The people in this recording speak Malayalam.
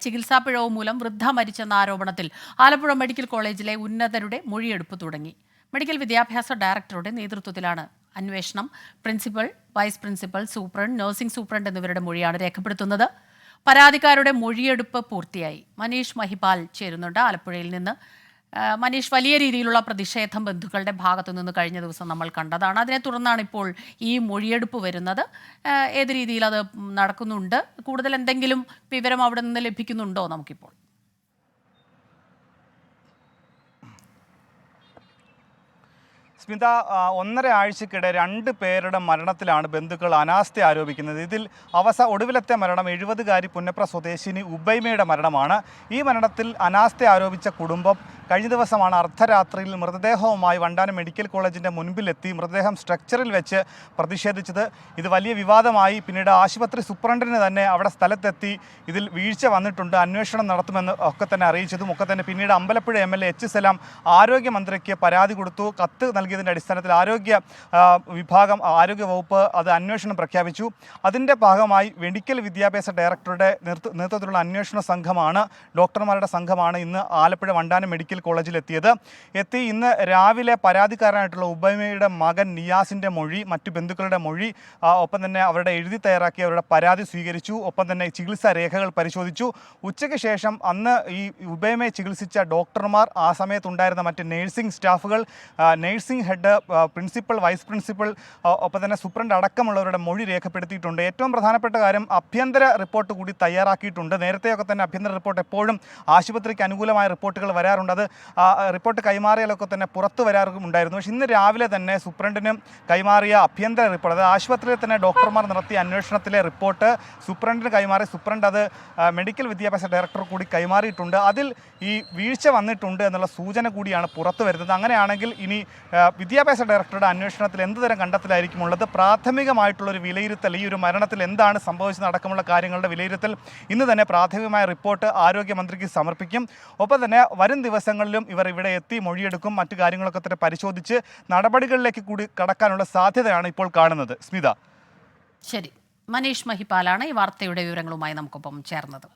ചികിത്സാ പിഴവ് മൂലം വൃദ്ധ മരിച്ചെന്ന ആരോപണത്തിൽ ആലപ്പുഴ മെഡിക്കൽ കോളേജിലെ ഉന്നതരുടെ മൊഴിയെടുപ്പ് തുടങ്ങി. മെഡിക്കൽ വിദ്യാഭ്യാസ ഡയറക്ടറുടെ നേതൃത്വത്തിലാണ് അന്വേഷണം. Principal, vice principal, superintendent, nursing superintendent എന്നിവരുടെ മൊഴിയാണ് രേഖപ്പെടുത്തുന്നത്. പരാതിക്കാരുടെ മൊഴിയെടുപ്പ് പൂർത്തിയായി. മനീഷ് മഹിപാൽ ചേരുന്നുണ്ട് ആലപ്പുഴയിൽ നിന്ന്. മനീഷ്, വലിയ രീതിയിലുള്ള പ്രതിഷേധം ബന്ധുക്കളുടെ ഭാഗത്തു നിന്ന് കഴിഞ്ഞ ദിവസം നമ്മൾ കണ്ടതാണ്. അതിനെ തുടർന്നാണ് ഇപ്പോൾ ഈ മൊഴിയെടുപ്പ് വരുന്നത്. ഏത് രീതിയിൽ അത് നടക്കുന്നുണ്ട്? കൂടുതൽ എന്തെങ്കിലും വിവരം അവിടെ നിന്ന് ലഭിക്കുന്നുണ്ടോ നമുക്കിപ്പോൾ? സ്മിത, 1.5 ആഴ്ചക്കിടെ 2 പേരുടെ മരണത്തിലാണ് ബന്ധുക്കൾ അനാസ്ഥ ആരോപിക്കുന്നത്. ഇതിൽ ഒടുവിലത്തെ മരണം 70-കാരി പുന്നപ്ര സ്വദേശിനി ഉബൈമയുടെ മരണമാണ്. ഈ മരണത്തിൽ അനാസ്ഥ ആരോപിച്ച കുടുംബം കഴിഞ്ഞ ദിവസമാണ് അർദ്ധരാത്രിയിൽ മൃതദേഹവുമായി വണ്ടാനം മെഡിക്കൽ കോളേജിൻ്റെ മുൻപിലെത്തി മൃതദേഹം സ്ട്രക്ചറിൽ വെച്ച് പ്രതിഷേധിച്ചത്. ഇത് വലിയ വിവാദമായി. പിന്നീട് ആശുപത്രി സൂപ്രണ്ടിന് തന്നെ അവിടെ സ്ഥലത്തെത്തി ഇതിൽ വീഴ്ച വന്നിട്ടുണ്ട്, അന്വേഷണം നടത്തുമെന്ന് ഒക്കെ തന്നെ അറിയിച്ചതും ഒക്കെ തന്നെ പിന്നീട് അമ്പലപ്പുഴ MLA H. സലാം ആരോഗ്യമന്ത്രിക്ക് പരാതി കൊടുത്തു. കത്ത് നൽകിയതിൻ്റെ അടിസ്ഥാനത്തിൽ ആരോഗ്യ വകുപ്പ് അത് അന്വേഷണം പ്രഖ്യാപിച്ചു. അതിൻ്റെ ഭാഗമായി മെഡിക്കൽ വിദ്യാഭ്യാസ ഡയറക്ടറുടെ നേതൃത്വത്തിലുള്ള അന്വേഷണ സംഘമാണ്, ഡോക്ടർമാരുടെ സംഘമാണ് ഇന്ന് ആലപ്പുഴ വണ്ടാനം മെഡിക്കൽ കോളേജിലെത്തിയത്. ഇന്ന് രാവിലെ പരാതിക്കാരനായിട്ടുള്ള ഉബൈമയുടെ മകൻ നിയാസിൻ്റെ മൊഴി, മറ്റു ബന്ധുക്കളുടെ മൊഴി, ഒപ്പം തന്നെ അവരുടെ എഴുതി തയ്യാറാക്കി അവരുടെ പരാതി സ്വീകരിച്ചു. ഒപ്പം തന്നെ ചികിത്സാ രേഖകൾ പരിശോധിച്ചു. ഉച്ചയ്ക്ക് ശേഷം അന്ന് ഈ ഉബൈമയെ ചികിത്സിച്ച ഡോക്ടർമാർ, ആ സമയത്തുണ്ടായിരുന്ന മറ്റ് നേഴ്സിംഗ് സ്റ്റാഫുകൾ, nursing head, principal, vice principal, ഒപ്പം തന്നെ സൂപ്രണ്ട് അടക്കമുള്ളവരുടെ മൊഴി രേഖപ്പെടുത്തിയിട്ടുണ്ട്. ഏറ്റവും പ്രധാനപ്പെട്ട കാര്യം, ആഭ്യന്തര റിപ്പോർട്ട് കൂടി തയ്യാറാക്കിയിട്ടുണ്ട്. നേരത്തെയൊക്കെ തന്നെ ആഭ്യന്തര റിപ്പോർട്ട് എപ്പോഴും ആശുപത്രിക്ക് അനുകൂലമായ റിപ്പോർട്ടുകൾ വരാറുണ്ട്. അത് റിപ്പോർട്ട് കൈമാറിയാലൊക്കെ തന്നെ പുറത്തു വരാറുണ്ടായിരുന്നു. പക്ഷേ ഇന്ന് രാവിലെ തന്നെ സൂപ്രണ്ടിനും കൈമാറിയ ആഭ്യന്തര റിപ്പോർട്ട്, അത് ആശുപത്രിയിൽ തന്നെ ഡോക്ടർമാർ നടത്തിയ അന്വേഷണത്തിലെ റിപ്പോർട്ട് സൂപ്രണ്ടിന് കൈമാറി. സൂപ്രണ്ട് അത് മെഡിക്കൽ വിദ്യാഭ്യാസ ഡയറക്ടർ കൂടി കൈമാറിയിട്ടുണ്ട്. അതിൽ ഈ വീഴ്ച വന്നിട്ടുണ്ട് എന്നുള്ള സൂചന കൂടിയാണ് പുറത്തു വരുന്നത്. അങ്ങനെയാണെങ്കിൽ ഇനി വിദ്യാഭ്യാസ ഡയറക്ടറുടെ അന്വേഷണത്തിൽ എന്തുതരം കണ്ടെത്തലായിരിക്കും ഉള്ളത്? പ്രാഥമികമായിട്ടുള്ളൊരു വിലയിരുത്തൽ, ഈ ഒരു മരണത്തിൽ എന്താണ് സംഭവിച്ചത് അടക്കമുള്ള കാര്യങ്ങളുടെ വിലയിരുത്തൽ ഇന്ന് തന്നെ പ്രാഥമികമായ റിപ്പോർട്ട് ആരോഗ്യമന്ത്രിക്ക് സമർപ്പിക്കും. ഒപ്പം തന്നെ വരും ദിവസങ്ങളിലും ഇവർ ഇവിടെ എത്തി മൊഴിയെടുക്കും. മറ്റു കാര്യങ്ങളൊക്കെ തന്നെ പരിശോധിച്ച് നടപടികളിലേക്ക് കൂടി കടക്കാനുള്ള സാധ്യതയാണ് ഇപ്പോൾ കാണുന്നത്. സ്മിത. ശരി, മനീഷ് മഹിപാലാണ് ഈ വാർത്തയുടെ വിവരങ്ങളുമായി നമുക്കൊപ്പം ചേർന്നത്.